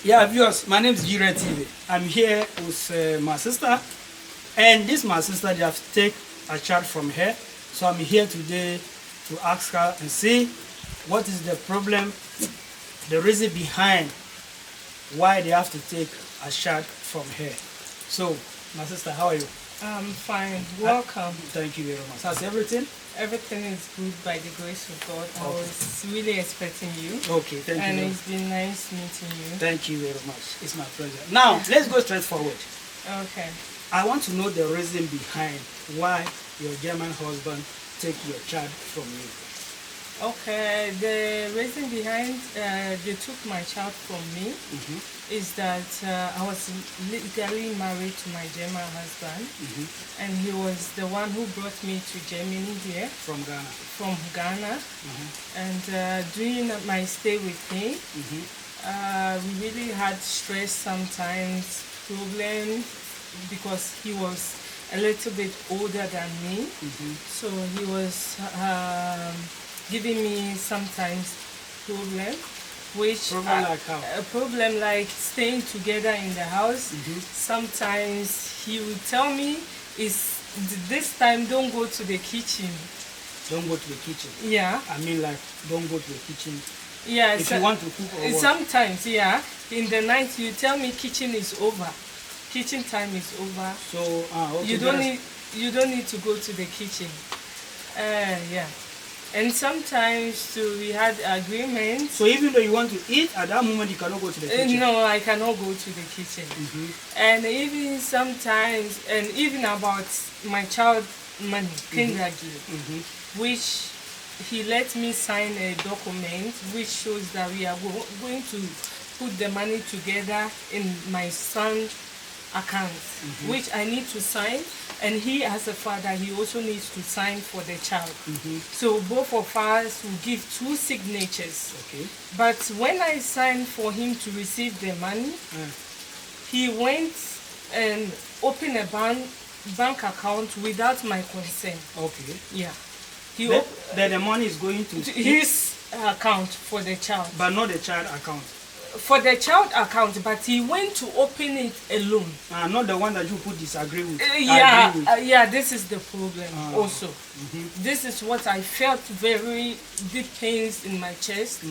Yeah, viewers, my name is Jira TV. I'm here with my sister, and this my sister, they have take a child from her. So I'm here today to ask her and see what is the problem, the reason behind why they have to take a child from her. So, my sister, how are you? I'm fine. Welcome. Thank you very much. How's everything? Everything is good by the grace of God. I was really expecting you. Okay, thank you. And very it's been nice meeting you. Thank you very much. It's my pleasure. Now, let's go straight forward. Okay. I want to know the reason behind why your German husband take your child from you. Okay. The reason behind they took my child from me is that I was legally married to my German husband, and he was the one who brought me to Germany here From Ghana. from Ghana. And during my stay with him, we really had stress sometimes, problems, because he was a little bit older than me. So he was giving me sometimes problem, which Problem like how? a problem like staying together in the house. Sometimes he would tell me, "Is this time don't go to the kitchen." Don't go to the kitchen. Yeah. I mean, like, don't go to the kitchen. Yeah. If you want to cook or what? Sometimes, yeah. In the night, you tell me kitchen is over. Kitchen time is over. So, okay, You don't need to go to the kitchen. Yeah. And sometimes too, we had agreements. So even though you want to eat, at that moment you cannot go to the kitchen. No, I cannot go to the kitchen. And even sometimes, and even about my child money, kindergarten, which he let me sign a document which shows that we are going to put the money together in my son's account, which I need to sign. And he, as a father, he also needs to sign for the child. So both of us will give 2 signatures. Okay. But when I signed for him to receive the money, he went and opened a bank account without my consent. Okay. Yeah. Then the money is going to his account for the child. but not the child account. For the child account, but he went to open it alone. Not the one that you put disagree with. Yeah, this is the problem also. This is what I felt, very deep pains in my chest,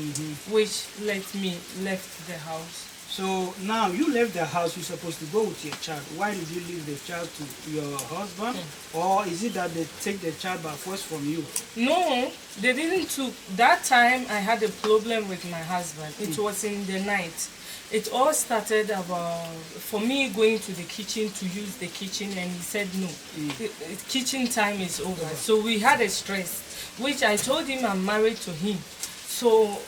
which let me left the house. So now you left the house, you're supposed to go with your child. Why did you leave the child to your husband? Or is it that they take the child by force from you? No, they didn't took. That time I had a problem with my husband. It was in the night. It all started about for me going to the kitchen to use the kitchen, and he said no. Kitchen time is over. So we had a stress, which I told him I'm married to him. So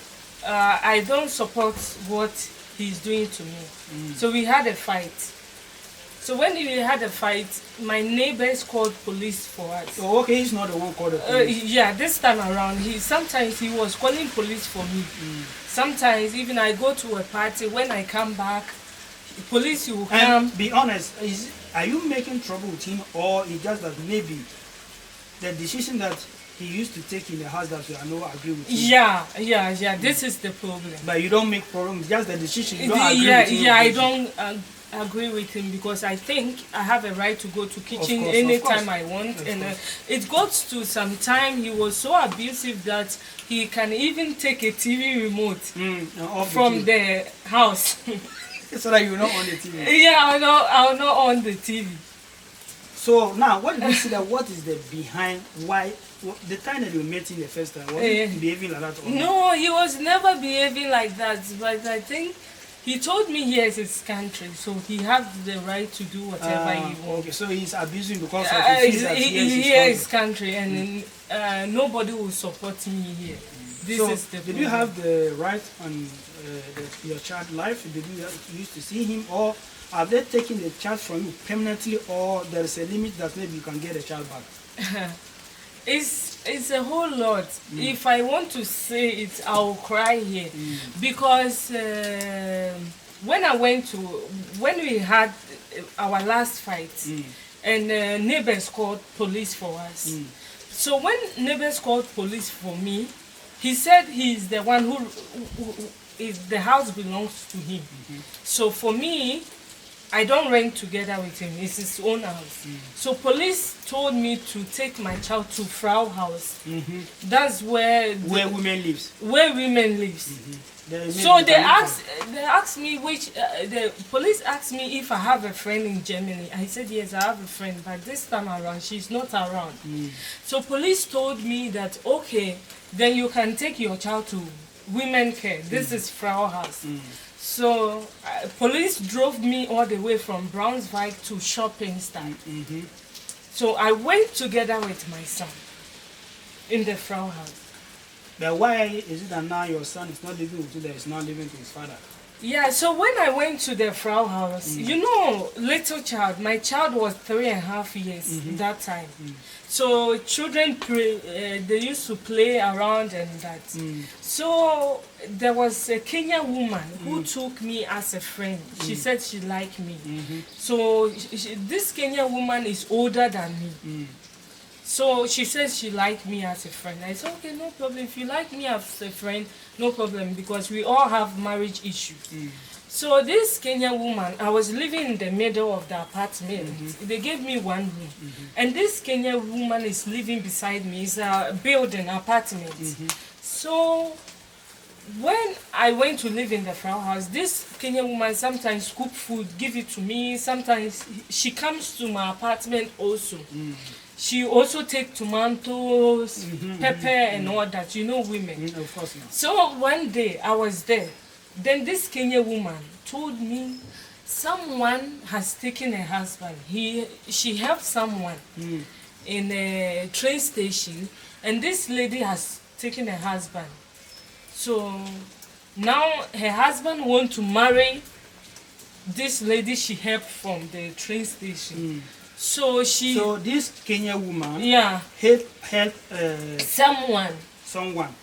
I don't support what he's doing to me. So we had a fight. So when we had a fight, my neighbors called police for us. Oh, okay, he's not the one called the police. Yeah, this time around, sometimes he was calling police for me. Sometimes even I go to a party, when I come back, police will come. And be honest, are you making trouble with him, or it's just that maybe the decision that he used to take in the house that you are not agree with him? Yeah. This is the problem. But you don't make problems, just the decision. You don't agree with him. I don't agree with him because I think I have a right to go to kitchen anytime I want. And it got to some time he was so abusive that he can even take a TV remote from the house. So that you're not on the TV. Yeah, I'll not on the TV. So now, what do you see that what is the behind why the time that you met him the first time, was he behaving like that? Or no, he was never behaving like that. But I think he told me he has his country, so he has the right to do whatever he wants. Okay, so he's abusing because of he has his country, and nobody will support me here. This is the problem. Did you have the right on your child life? Did you used to see him, or have they taken the child from you permanently, or there is a limit that maybe you can get the child back? It's a whole lot. If I want to say it, I'll cry here because when we had our last fight, and neighbors called police for us. So when neighbors called police for me, he said he's the one the house belongs to him. So for me, I don't rent together with him. It's his own house. So police told me to take my child to Frau house. That's where women lives. where women lives. They So make they the asked me which the police asked me if I have a friend in Germany. I said yes, I have a friend, but this time around she's not around. So police told me that okay, then you can take your child to women care. This is Frau house. So police drove me all the way from Braunschweig to Shoppingstadt. So I went together with my son in the Frau house. But why is it that now your son is not living with you, that is not living with his father? Yeah, so when I went to the Frau house, you know, little child, my child was 3.5 years that time. So children, they used to play around and that. So there was a Kenyan woman who took me as a friend. She said she liked me. So this Kenyan woman is older than me. So she says she liked me as a friend. I said, okay, no problem. If you like me as a friend, no problem, because we all have marriage issues. So this Kenyan woman, I was living in the middle of the apartment. They gave me one room. And this Kenyan woman is living beside me. It's a building, apartment. So when I went to live in the Frau house, this Kenyan woman sometimes cook food, give it to me. Sometimes she comes to my apartment also. She also take tomatoes, pepper and all that, you know, women. Of course not. So one day I was there. Then this Kenyan woman told me someone has taken her husband. She helped someone in a train station, and this lady has taken her husband. So now her husband want to marry this lady she helped from the train station. So this Kenyan woman help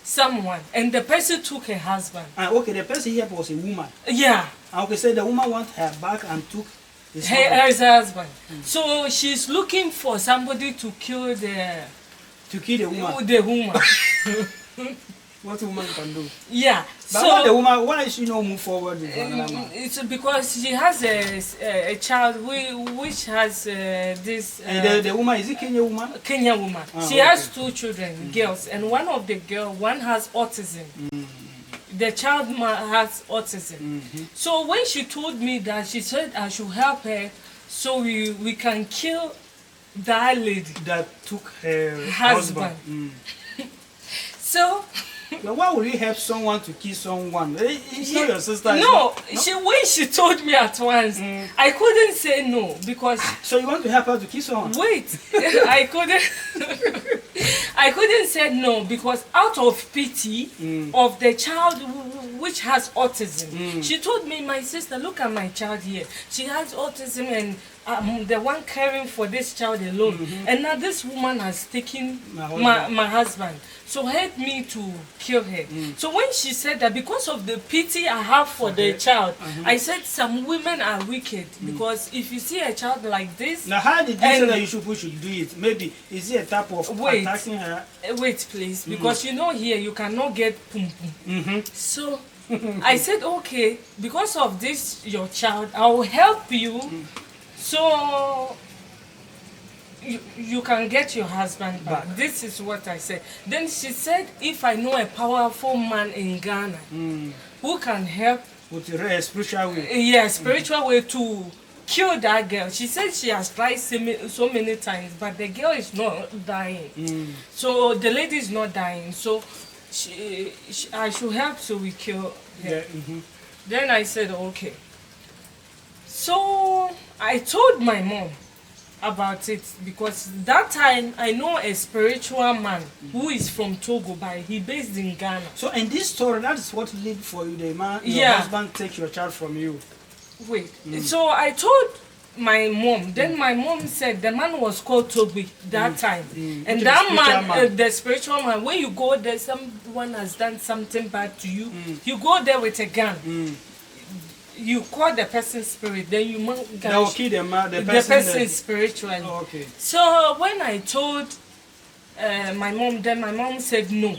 someone, and the person took her husband. Okay, the person here was a woman. Yeah. Okay, so the woman want her back and took his husband. So she's looking for somebody to kill the woman. The woman. What a woman can do. Yeah. But so the woman, why is she not move forward with another man? It's because she has a child which has this. And the woman, is it Kenyan woman? Kenyan woman. She has 2 children, girls, and one of the girls, one has autism. The child has autism. So when she told me that, she said I should help her so we can kill that lady that took her husband. So. But why would you help someone to kill someone? It's not your sister. No, when she told me at once, I couldn't say no because. So you want to help her to kill someone? Wait, I couldn't say no because out of pity of the child which has autism, she told me, my sister, look at my child here. She has autism and I'm the one caring for this child alone. And now this woman has taken my husband. So help me to kill her. So when she said that, because of the pity I have for the child, I said some women are wicked because if you see a child like this. Now how did you say that we should do it? Maybe is it a type of attacking her? Wait please, because you know here you cannot get pum pum. So I said okay, because of this your child, I will help you. So you can get your husband back. This is what I said. Then she said, if I know a powerful man in Ghana who can help with a spiritual way. Yeah, spiritual way to kill that girl. She said she has tried so many times, but the girl is not dying. So the lady is not dying. So I should help so we kill her. Then I said, okay. So I told my mom about it because that time I know a spiritual man who is from Togo, but he based in Ghana. So in this story, that is what led for you, the man, your husband take your child from you. Wait, so I told my mom, then my mom said the man was called Toby that time. And that man, the spiritual man, when you go there, someone has done something bad to you, you go there with a gun. You call the person's spirit, then you will kill the person spiritually. Oh, okay. So when I told my mom, then my mom said no,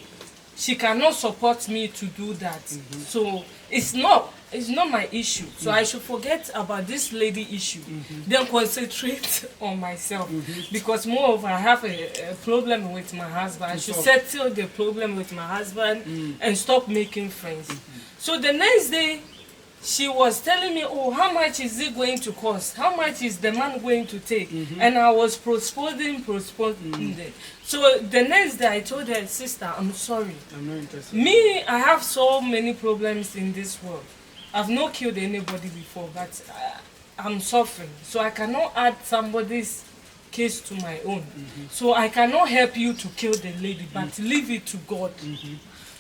she cannot support me to do that. So It's not my issue. So I should forget about this lady issue. Then concentrate on myself. Because moreover, I have a problem with my husband. I should settle the problem with my husband and stop making friends. So the next day, she was telling me, oh, how much is it going to cost? How much is the man going to take? And I was postponing. So the next day I told her, sister, I'm sorry. I'm not interested. Me, I have so many problems in this world. I've not killed anybody before, but I'm suffering. So I cannot add somebody's case to my own. So I cannot help you to kill the lady, but leave it to God.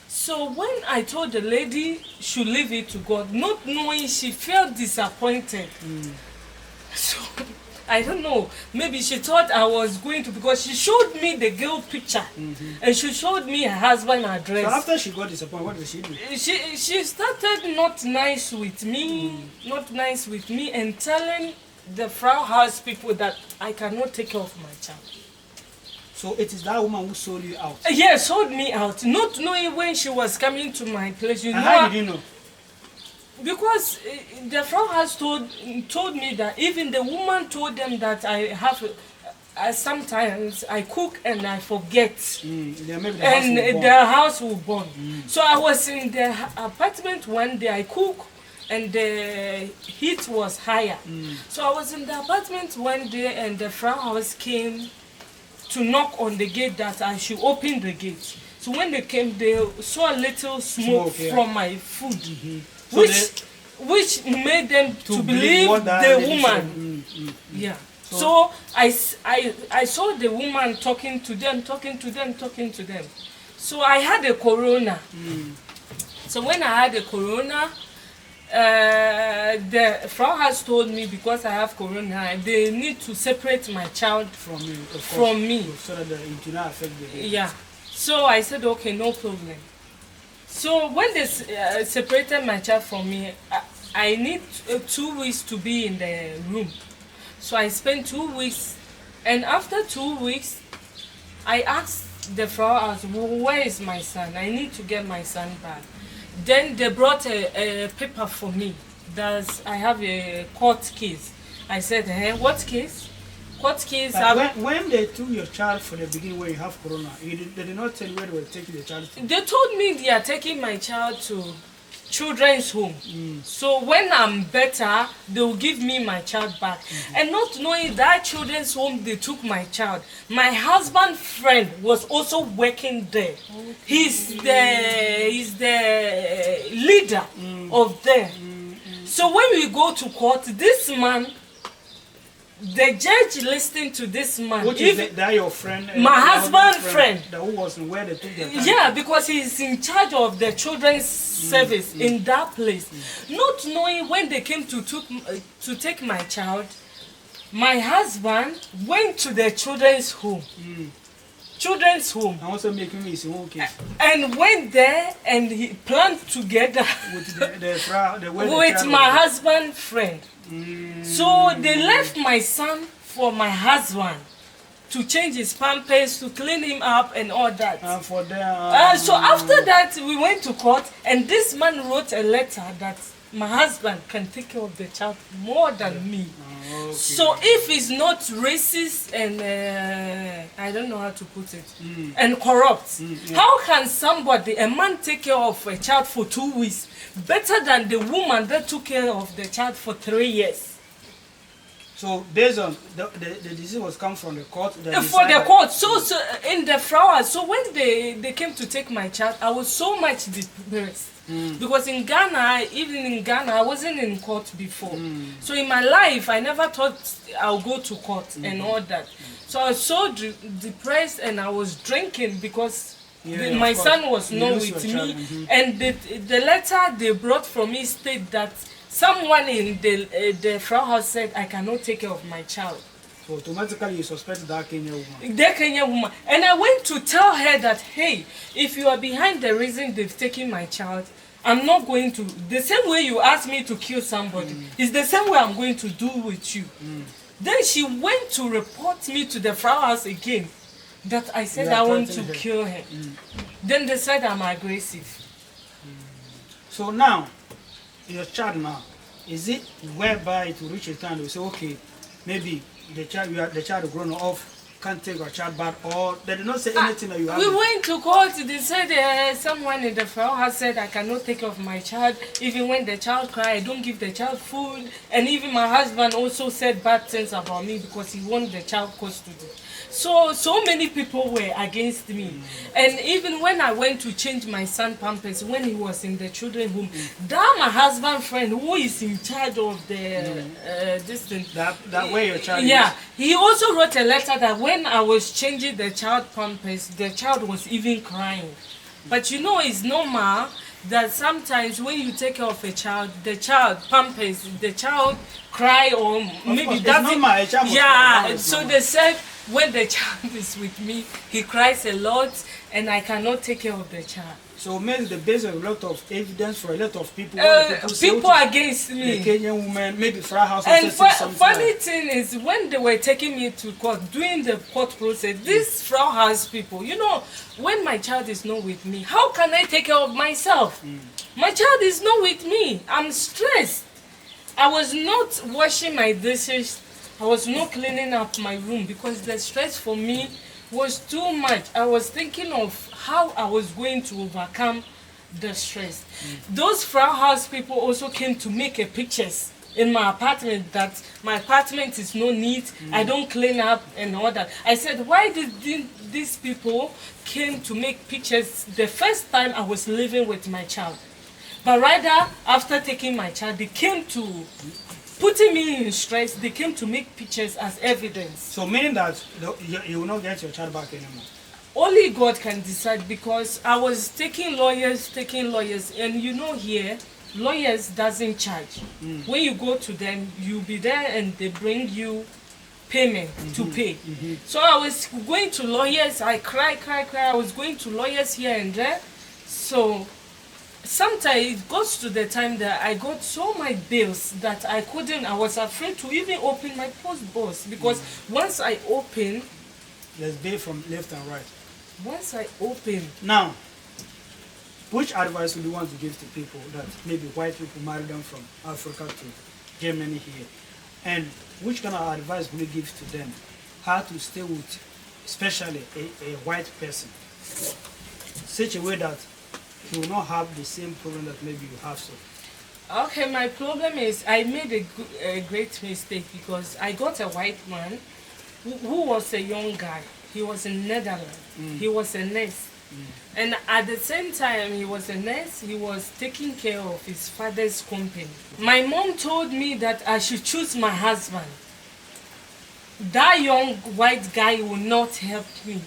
So when I told the lady should leave it to God, not knowing, she felt disappointed. So I don't know, maybe she thought I was going to, because she showed me the girl picture and she showed me her husband address. So after she got disappointed, what did she do? She started not nice with me, and telling the Frau House people that I cannot take care of my child. So it is that woman who sold you out? Yes, sold me out, not knowing when she was coming to my place. And how did you know? Because the Frau has told me that even the woman told them that I have, sometimes I cook and I forget. And the house will burn. So I was in the apartment one day, I cook and the heat was higher. So I was in the apartment one day and the Frau House came to knock on the gate that I should open the gate. So when they came, they saw a little smoke from my food, which made them to believe the woman. Yeah. So I saw the woman talking to them. So I had a corona. So when I had a corona, the Frau has told me, because I have corona, they need to separate my child from me. So that it do not affect the baby. Yeah. So I said, okay, no problem. So when they separated my child from me, I need 2 weeks to be in the room. So I spent 2 weeks, and after 2 weeks, I asked the Frau, where is my son? I need to get my son back. Then they brought a paper for me. I have a court case. I said, hey, what case? Court case. When they took your child for the beginning, when you have corona, they did not tell you where they were taking the child to? They told me they are taking my child to children's home. So when I'm better, they will give me my child back. And not knowing that children's home they took my child, my husband's friend was also working there. He's the leader of there. So when we go to court, this man, the judge listening to this man. Which is that your friend? My husband's friend. Who was where they took their child? Yeah, because he's in charge of the children's service in that place. Not knowing when they came to take my child, my husband went to the children's home. Children's home. And also making me his own case. And went there and he planned together with my husband's friend. So they left my son for my husband to change his pampers, to clean him up and all that. So after that, we went to court and this man wrote a letter that my husband can take care of the child more than me. Okay. So if he's not racist and I don't know how to put it, and corrupt, how can somebody, a man, take care of a child for 2 weeks better than the woman that took care of the child for 3 years? So based on the decision was come from the court. For the court. So in the flower. So when they came to take my child, I was so much depressed. Because in Ghana, even in Ghana, I wasn't in court before. So in my life, I never thought I'll go to court and all that. So I was so depressed and I was drinking because my son was not with me. And the letter they brought for me stated that someone in the Frau House said I cannot take care of my child. So automatically you suspect that Kenyan woman. The Kenyan woman. And I went to tell her that, hey, if you are behind the reason they've taken my child, I'm not going to. The same way you asked me to kill somebody, is the same way I'm going to do with you. Then she went to report me to the Frau House again, that I said I want to kill her. Then they said I'm aggressive. So now, your child now, is it whereby to reach a time you say, okay, maybe the child grown off, can't take your child back, or they did not say anything that you have? We went to court. They said someone in the Frau has said I cannot take care of my child. Even when the child cry, I don't give the child food. And even my husband also said bad things about me because he wanted the child custody. So many people were against me. And even when I went to change my son pampers when he was in the children's home, that my husband friend who is in charge of the this thing, that way your child yeah, is. he also wrote a letter that when I was changing the child pampers, the child was even crying. But you know, it's normal that sometimes when you take care of a child, the child pampers, the child cry or maybe course, it's doesn't. normal, a child must cry, Yeah, it's so normal. they said when the child is with me, he cries a lot, and I cannot take care of the child. So maybe the base of a lot of evidence for a lot of people. Say, People okay, against the me. Kenyan woman, maybe Fra House And also said something. funny Like, thing is, when they were taking me to court, during the court process, these Frau House people, you know, when my child is not with me, how can I take care of myself? My child is not with me. I'm stressed. I was not washing my dishes. I was not cleaning up my room because the stress for me was too much. I was thinking of how I was going to overcome the stress. Those Frau House people also came to make a pictures in my apartment that my apartment is no neat, I don't clean up and all that. I said, why did these people came to make pictures the first time I was living with my child? But rather, after taking my child, they came to putting me in stress, they came to make pictures as evidence. so meaning that you will not get your child back anymore. Only God can decide because I was taking lawyers, and you know here, lawyers doesn't charge. When you go to them, you be there and they bring you payment to pay. So I was going to lawyers, I cry. I was going to lawyers here and there. So sometimes it goes to the time that I got so many bills that I was afraid to even open my post box because once I open, There's bill from left and right. Now, which advice would you want to give to people that maybe white people marry them from Africa to Germany here? And which kind of advice would you give to them? How to stay with, especially a white person, such a way that he will not have the same problem that maybe you have. So, okay, my problem is I made a great mistake because I got a white man who was a young guy. He was in Netherlands. He was a nurse. And at the same time he was a nurse, he was taking care of his father's company. My mom told me that I should choose my husband. That young white guy will not help me.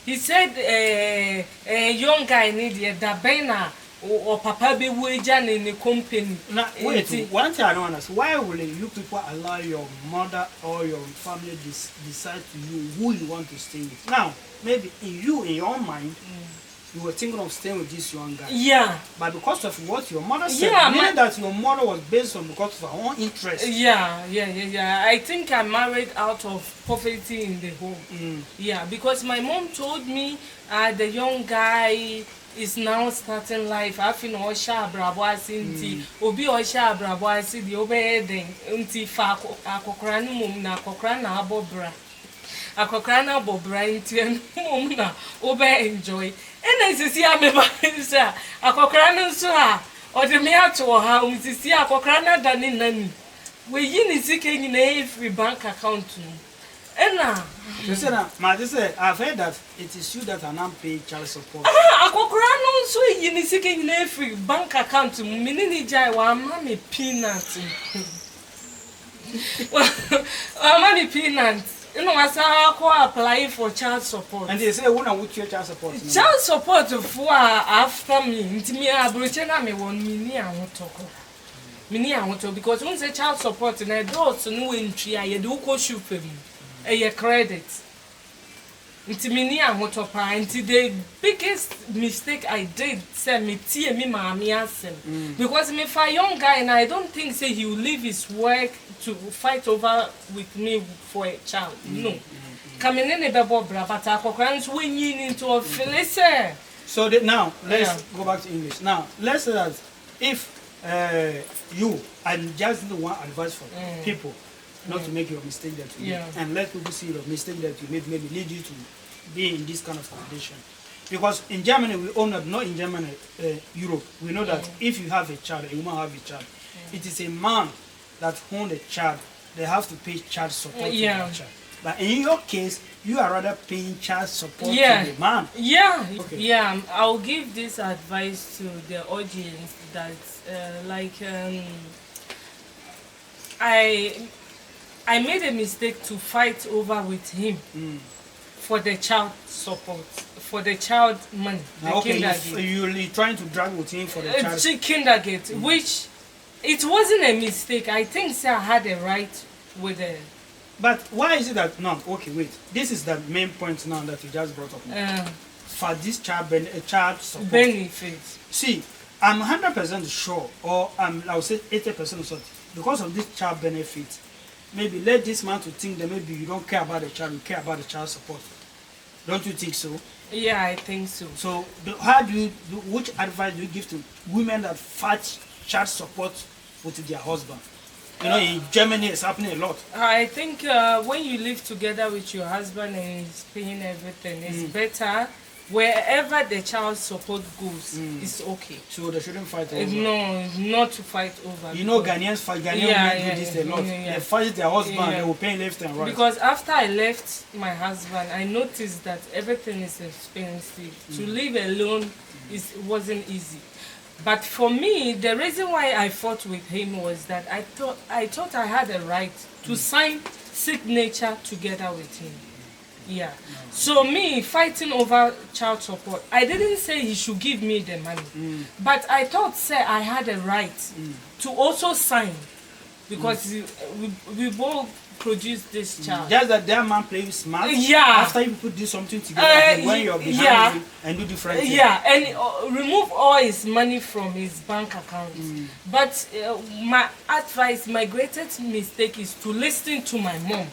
He said, a young guy needed that banner or papa be wager in the company. now, wait, one thing I don't understand, why will you people allow your mother or your family decide to you who you want to stay with? Now, maybe in your mind, you were thinking of staying with this young guy. Yeah. But because of what your mother said, Yeah, meaning that your mother was based on because of her own interest. Yeah. I think I married out of poverty in the home. Yeah, because my mom told me the young guy is now starting life. I feel Osha Braboisi inti Obi Osha Braboisi the obeying inti fa akokranu mum na akokrana abobra. Akokrana abobra inti mum na obe enjoy. And I see ameba say akokranu so ha or the me ato ha umsisi akokrana dani nani. We yin isike nyina every bank account. You say that, I've heard that it is you that are not paying child support. Akokora no so yin isike nyina every bank account mini ni jai wa ma me peanut. Wa ma me peanut. You know, as I apply for child support. And they say, when I would your child support? Child support for after me. Intimi abroche na me won mini ahotoko. Mini ahoto because when say child support na adults no wentri aye de uko shufem. A credit. Mini ahoto pa nti the biggest mistake I did say me tie me maami asem because me for young guy and I don't think say he will leave his work to fight over with me for a child. No. Coming in a bebo bra but akokran so when you into a So now let's go back to English. Now let's say that if and just the one advice for people not to make your mistake that you Yeah. made, and let people see your mistake that you made maybe lead you to be in this kind of condition. Because in Germany, we own that, not in Germany, Europe, we know that if you have a child, a woman have a child, it is a man that owns the child, they have to pay child support to Yeah. the child. But in your case, you are rather paying child support Yeah. to the man. Yeah, Okay. yeah. I'll give this advice to the audience that, I made a mistake to fight over with him for the child support, for the child money, the Now, okay, kindergarten. you're trying to drag with him for the child. Kindergarten, which it wasn't a mistake. I think sir had a right with the But why is it that no? Okay, wait. This is the main point now that you just brought up. For this child support. benefits. See, I'm 100% sure, or I would say 80% sure, because of this child benefit. Maybe let this man to think that maybe you don't care about the child, you care about the child support. Don't you think so? Yeah, I think so. So, which advice do you give to women that fight child support with their husband? You know, in Germany, it's happening a lot. I think when you live together with your husband and he's paying everything, it's better wherever the child support goes. It's okay. So they shouldn't fight over. No, not to fight over. You know, Ghanaians fight. Ghanaian Yeah, women do this a lot. yeah. They fight their husband. Yeah. They will pay left and right. Because after I left my husband, I noticed that everything is expensive. To live alone wasn't easy. But for me, the reason why I fought with him was that I thought I had a right to sign signature together with him. Yeah. So me fighting over child support, I didn't say he should give me the money, but I thought, say, I had a right to also sign because we both produced this child. Just that their man plays smart. Yeah. After you put do something together, when you're behind yeah. him and do different things. Yeah, and remove all his money from his bank account. But my advice, my greatest mistake is to listen to my mom.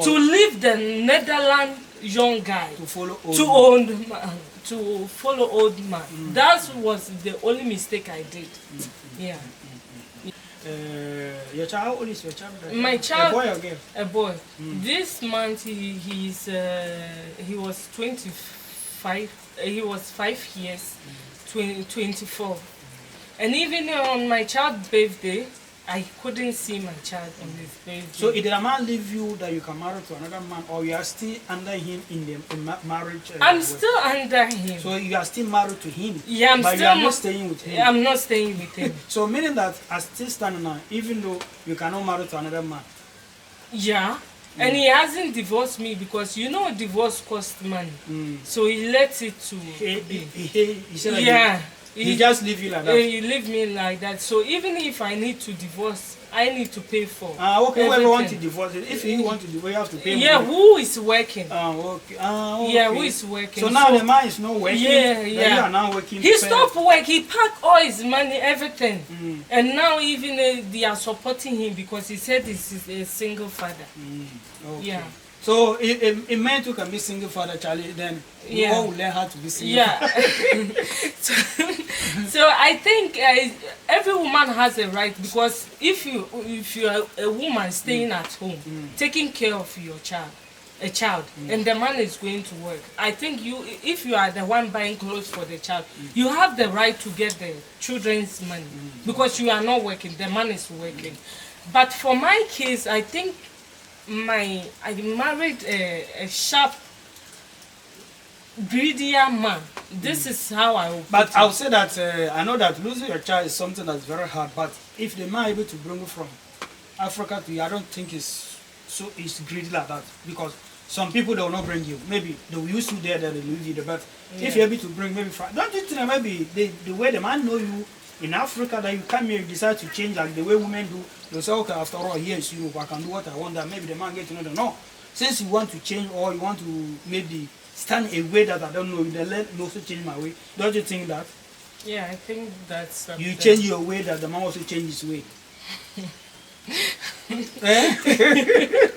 To leave the Netherlands young guy To follow to follow old man. That was the only mistake I did. Yeah. Your child, how old is your child? My child, A boy or girl? a boy. This month he was 25. He was 5 years, 24. And even on my child's birthday, I couldn't see my child on his birthday. So did a man leave you that you can marry to another man, or you are still under him in the marriage? I'm still under him. So you are still married to him. Yeah, but you are not staying with him. I'm not staying with him. So meaning that I still standing now, even though you cannot marry to another man. Yeah. And he hasn't divorced me because you know divorce costs money. So he lets it to He said like yeah. he just leave you like that. He leave me like that. So even if I need to divorce, I need to pay for. Okay, whoever want to everything. divorce, if you want to divorce, you have to pay. Yeah, more. who is working? Okay. Yeah, Okay. who is working? So now the man is not working. Yeah, then yeah. You are now working. He stopped work. He packed all his money, everything, and now even they are supporting him because he said this is a single father. Okay. Yeah. So a man who can be single father, Charlie, then you all will learn how to be single. Yeah. so I think every woman has a right because if you are a woman staying at home, taking care of your child, and the man is going to work, I think if you are the one buying clothes for the child, you have the right to get the children's money because you are not working, the man is working. But for my case, I think I married a sharp, greedier man. This is how I will put But it. I'll say that I know that losing your child is something that's very hard. But if the man able to bring you from Africa to you, I don't think it's greedy like that, because some people they will not bring you. Maybe they will use you there, that they will leave you there. But if you're able to bring maybe don't you think that maybe the way the man know you in Africa, that you come here, you decide to change like the way women do. They say, okay, after all, here is Europe, I can do what I want. That maybe the man get to know that no, since you want to change or you want to maybe stand a way that I don't know, then let me also change my way. Don't you think that? Yeah, I think that's something. You change your way, that the man also change his way. Eh?